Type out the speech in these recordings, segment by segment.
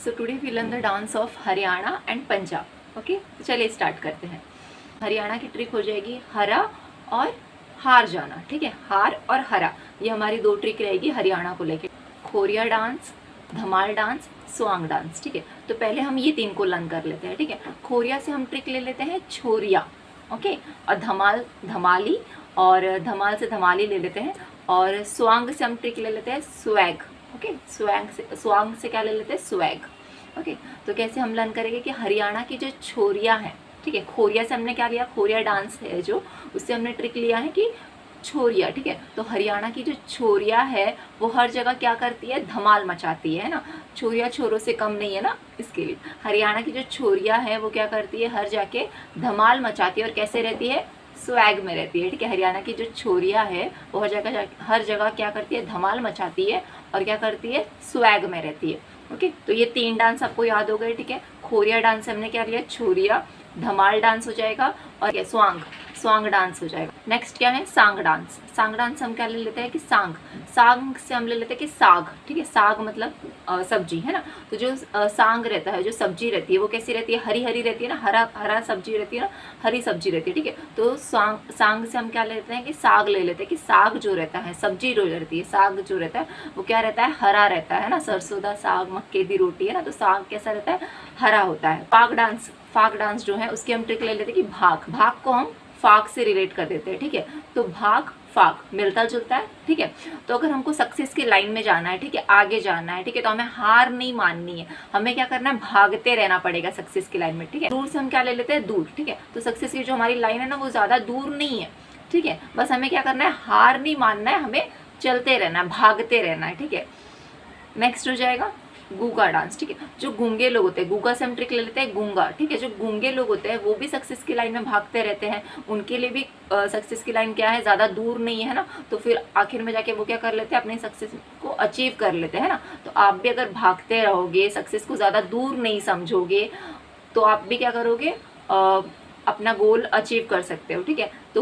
So today we learn the dance of Haryana and Punjab. Okay, तो चलिए start करते हैं। हरियाणा की ट्रिक हो जाएगी हरा और हार जाना। ठीक है, हार और हरा, ये हमारी दो ट्रिक रहेगी हरियाणा को लेके। खोरिया डांस, धमाल डांस, स्वांग डांस। ठीक है, तो पहले हम ये तीन को लर्न कर लेते हैं। ठीक है, खोरिया से हम ट्रिक ले लेते हैं छोरिया। ओके, और धमाल धमाली, और धमाल से धमाली ले लेते हैं, और स्वांग से हम ट्रिक ले लेते हैं स्वैग। ओके, स्वांग से क्या ले लेते हैं, स्वैग। ओके, तो कैसे हम लर्न करेंगे कि हरियाणा की जो छोरिया है, ठीक है, खोरिया से हमने क्या लिया, खोरिया डांस है जो, उससे हमने ट्रिक लिया है कि छोरिया। ठीक है, तो हरियाणा की जो छोरिया है वो हर जगह क्या करती है, धमाल मचाती है ना। छोरिया छोरों से कम नहीं है ना, इसके लिए हरियाणा की जो छोरिया है वो क्या करती है, हर जाके धमाल मचाती है। और कैसे रहती है, स्वैग में रहती है। ठीक है, हरियाणा की जो छोरिया है वो हर जगह क्या करती है, धमाल मचाती है, और क्या करती है, स्वैग में रहती है। ओके, तो ये तीन डांस आपको याद हो गए। ठीक है, खोरिया डांस हमने क्या लिया, छोरिया, धमाल डांस हो जाएगा, और स्वांग डांस हो जाएगा। नेक्स्ट क्या है, सांग डांस। सांग डांस हम क्या ले लेते हैं कि सांग से हम ले लेते हैं कि साग। ठीक है, साग मतलब सब्जी है ना। तो जो सांग रहता है, जो सब्जी रहती है वो कैसी रहती है, हरी हरी रहती है ना, हरा सब्जी रहती है ना, हरी सब्जी रहती है। ठीक है, तो सांग से हम क्या लेते हैं कि साग ले लेते हैं कि साग जो रहता है, सब्जी जो रहती है, साग जो रहता है वो क्या रहता है, हरा रहता है ना। सरसों दा साग, मक्के दी रोटी है ना, तो साग कैसा रहता है, हरा होता है। फाग डांस जो है उसकी हम ट्रिक ले लेते हैं कि भाग को हम फाग से रिलेट कर देते हैं। ठीक है, तो भाग फाग मिलता जुलता है। ठीक है, तो अगर हमको सक्सेस की लाइन में जाना है, ठीक है, आगे जाना है, ठीक है, तो हमें हार नहीं माननी है, हमें क्या करना है, भागते रहना पड़ेगा सक्सेस की लाइन में। ठीक है, दूर से हम क्या ले लेते हैं, दूर। ठीक है, तो सक्सेस की जो हमारी लाइन है ना वो ज़्यादा दूर नहीं है। ठीक है, बस हमें क्या करना है, हार नहीं मानना है, हमें चलते रहना है, भागते रहना है। ठीक है, नेक्स्ट हो जाएगा गूंगा डांस। ठीक है, जो गूंगे लोग होते हैं, गूंगा से हम ट्रिक ले लेते हैं गूंगा। ठीक है, जो गूंगे लोग होते हैं वो भी सक्सेस की लाइन में भागते रहते हैं, उनके लिए भी सक्सेस की लाइन क्या है, ज़्यादा दूर नहीं है ना। तो फिर आखिर में जाके वो क्या कर लेते हैं, अपनी सक्सेस को अचीव कर लेते हैं ना। तो आप भी अगर भागते रहोगे, सक्सेस को ज़्यादा दूर नहीं समझोगे, तो आप भी क्या करोगे, अपना गोल अचीव कर सकते हो। ठीक है, तो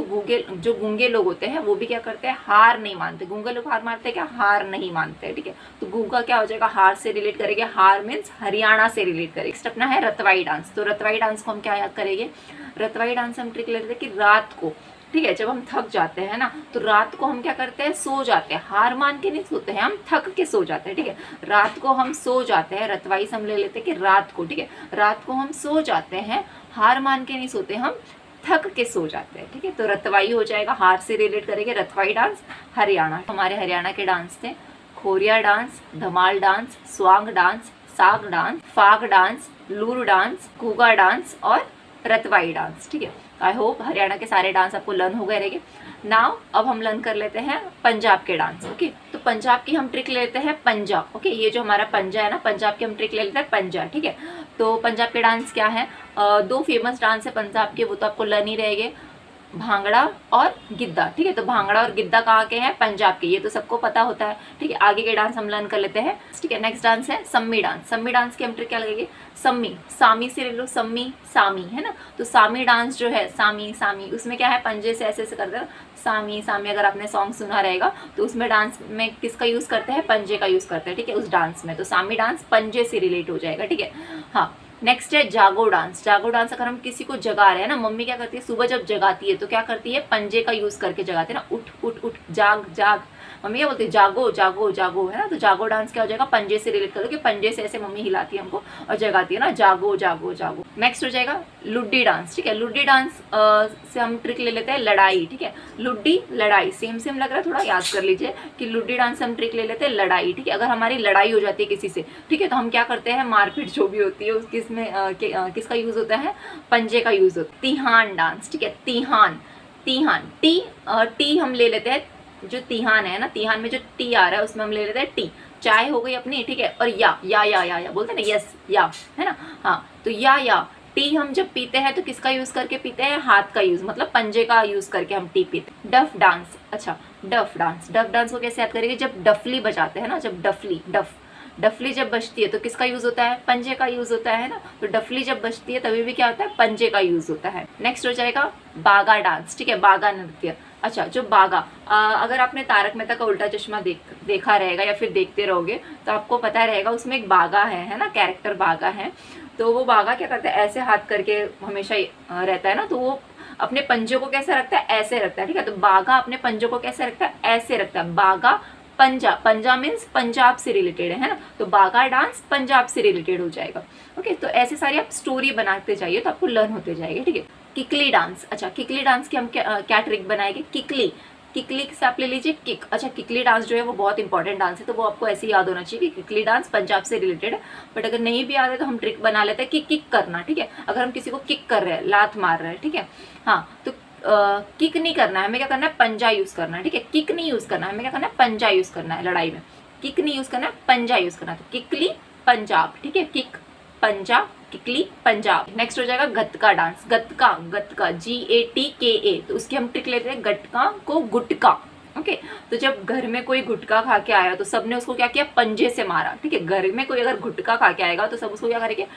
जो गूंगे लोग होते हैं वो भी क्या करते हैं, हार नहीं मानते। गूंगे लोग हार मानते हैं क्या, हार नहीं मानते। ठीक है, तो गूंगा क्या हो जाएगा, हार से रिलेट करेंगे, हार मीन्स हरियाणा से रिलेट करेंगे। नेक्स्ट अपना है रतवाई डांस। तो रतवाई डांस को हम क्या याद करेंगे, रतवाई डांस हम ट्रिक लेते हैं कि रात को, ठीक है, जब हम थक जाते हैं ना, तो रात को हम क्या करते हैं, सो जाते हैं। हार मान के नहीं सोते हैं, हम थक के सो जाते हैं। ठीक है, रात को हम सो जाते हैं, रतवाई से हम ले लेते हैं कि रात को, ठीक है, रात को हम सो जाते हैं, हार मान के नहीं सोते, हम थक के सो जाते हैं। ठीक है, तो रतवाई हो जाएगा, हार से रिलेट करेंगे, रतवाई डांस हरियाणा। हमारे हरियाणा के डांस थे खोरिया डांस, धमाल डांस, स्वांग डांस, साग डांस, फाग डांस, लूर डांस, गूंगा डांस और रतवाई डांस। ठीक है, आई होप हरियाणा के सारे डांस आपको लर्न हो गए रहेंगे। नाउ अब हम लर्न कर लेते हैं पंजाब के डांस। ओके, तो पंजाब की हम ट्रिक लेते हैं पंजा। ओके, ये जो हमारा पंजा है ना, पंजाब की हम ट्रिक ले लेते हैं पंजा। ठीक है, तो पंजाब के डांस क्या है, दो फेमस डांस है पंजाब के, वो तो आपको लर्न ही रहेंगे, भांगड़ा और गिद्दा। ठीक है, तो भांगड़ा और गिद्दा कहाँ के हैं, पंजाब के, ये तो सबको पता होता है। ठीक है, आगे के डांस हम लर्न कर लेते हैं। ठीक है, नेक्स्ट डांस है सम्मी डांस। सम्मी डांस की हम ट्रिक क्या लगेगी, सम्मी, सामी से ले लो, सम्मी सामी है ना। तो सामी डांस जो है, सामी उसमें क्या है, पंजे से ऐसे करते हैं, सामी। अगर आपने सॉन्ग सुना रहेगा तो उसमें डांस में किसका यूज करते हैं, पंजे का यूज करते हैं। ठीक है, उस डांस में तो सामी डांस पंजे से रिलेट हो जाएगा। ठीक है, हाँ। नेक्स्ट है जागो डांस। जागो डांस अगर हम किसी को जगा रहे हैं ना, मम्मी क्या करती है, सुबह जब जगाती है तो क्या करती है, पंजे का यूज करके जगाती है ना, उठ उठ उठ, जाग जाग, मम्मी क्या बोलती है, जागो जागो जागो है ना। तो जागो डांस क्या हो जाएगा, पंजे से रिलेट करो कि पंजे से ऐसे मम्मी हिलाती है हमको और जगाती है ना, जागो जागो जागो। नेक्स्ट हो जाएगा लुड्डी डांस। ठीक है, लुड्डी डांस से हम ट्रिक ले लेते हैं लड़ाई। ठीक है, लुड्डी लड़ाई सेम लग रहा है, थोड़ा याद कर लीजिए कि लुड्डी डांस से हम ट्रिक ले लेते हैं लड़ाई। ठीक है, अगर हमारी लड़ाई हो जाती है किसी से, ठीक है, तो हम क्या करते हैं, मारपीट जो भी होती है उसकी किसका यूज होता है, पंजे का यूज होता है। तिहान डांस। ठीक है, तिहान टी हम ले लेते हैं, जो तिहान है ना, तिहान में जो टी आ रहा है उसमें हम ले लेते हैं टी। चाय हो गई अपनी, ठीक है, और या बोलते हैं ना, यस या है ना, हाँ। तो या टी हम जब पीते हैं तो किसका यूज करके पीते हैं, हाथ का यूज, मतलब पंजे का यूज करके हम टी पीते हैं। डफ डांस। अच्छा, डफ डांस को कैसे याद करेंगे, जब डफली बजाते हैं ना, जब डफली जब बजती है तो किसका यूज होता है, पंजे का यूज होता है ना। तो डफली जब बजती है तभी भी क्या होता है, पंजे का यूज होता है। नेक्स्ट हो जाएगा बागा डांस। ठीक है, बागा नृत्य। अच्छा, जो बागा, अगर आपने तारक मेहता का उल्टा चश्मा देखा रहेगा या फिर देखते रहोगे तो आपको पता रहेगा उसमें एक बागा है ना, कैरेक्टर बागा है। तो वो बागा क्या करता है, ऐसे हाथ करके हमेशा रहता है ना, तो वो अपने पंजों को कैसे रखता है, ऐसे रखता है, ठीक है। तो बागा अपने पंजों को कैसे रखता है, ऐसे रखता है। बागा पंजा, पंजा मीन्स पंजाब से रिलेटेड है ना, तो बागा डांस पंजाब से रिलेटेड हो जाएगा। ओके, तो ऐसे सारी आप स्टोरी बनाते जाइए तो आपको लर्न होते जाएगा, ठीक है। किकली डांस, अच्छा किकली डांस की हम क्या ट्रिक बनाएंगे, किकली, किकली से आप ले लीजिए किक। अच्छा, किकली डांस जो है वो बहुत इंपॉर्टेंट डांस है, तो वो आपको ऐसे ही याद होना चाहिए कि किकली डांस पंजाब से रिलेटेड है। बट अगर नहीं भी आता है तो हम ट्रिक बना लेते हैं कि किक करना, ठीक है। अगर हम किसी को किक कर रहे हैं, लात मार रहे हैं, ठीक है, हाँ, तो किक नहीं करना है, हमें क्या करना है, पंजा यूज करना है, ठीक है। किक नहीं यूज करना है, हमें क्या करना है, पंजा यूज करना है लड़ाई में। किक नहीं यूज करना है, पंजा यूज करना है। तो किकली पंजाब, ठीक है, किक पंजा, किकली पंजाब। नेक्स्ट हो जाएगा गतका डांस, गतका, गतका GATKA, तो उसकी हम ट्रिक लेते हैं, गटका को गुटका। ओके, तो जब घर में कोई गुटका खा के आया तो सबने उसको क्या किया, पंजे से मारा, ठीक है। घर में कोई अगर गुटका खा के आएगा तो सब उसको क्या करेंगे,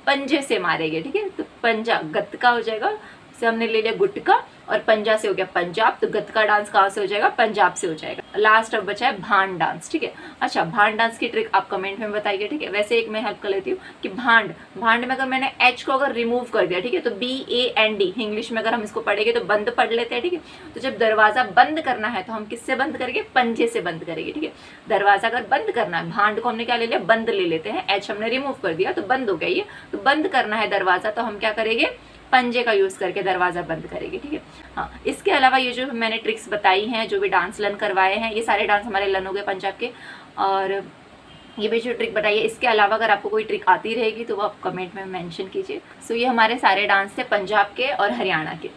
पंजे से मारेंगे, ठीक है। तो पंजा, गतका हो जाएगा, से हमने ले लिया गुटका और पंजा से हो गया पंजाब, तो गतका डांस कहाँ से हो जाएगा, पंजाब से हो जाएगा। लास्ट अब बचा है भांड डांस, ठीक है। अच्छा, भांड डांस की ट्रिक आप कमेंट में बताइए, ठीक है। वैसे एक मैं हेल्प कर लेती हूँ कि भांड, भांड में अगर मैंने H को अगर रिमूव कर दिया, ठीक है, तो BAND, इंग्लिश में अगर हम इसको पढ़ेंगे तो बंद पढ़ लेते हैं, ठीक है। तो जब दरवाजा बंद करना है तो हम किससे बंद करेंगे, पंजे से बंद करेंगे, ठीक है। दरवाजा अगर बंद करना है, भांड को हमने क्या ले लिया, बंद ले लेते हैं, H हमने रिमूव कर दिया तो बंद हो गया ये। तो बंद करना है दरवाजा तो हम क्या करेंगे, पंजे का यूज करके दरवाजा बंद करेंगे, ठीक है। हाँ, इसके अलावा ये जो मैंने ट्रिक्स बताई हैं, जो भी डांस लर्न करवाए हैं, ये सारे डांस हमारे लर्न हो गए पंजाब के। और ये भी जो ट्रिक बताई है, इसके अलावा अगर आपको कोई ट्रिक आती रहेगी तो वो आप कमेंट में मेंशन कीजिए। सो ये हमारे सारे डांस थे पंजाब के और हरियाणा के।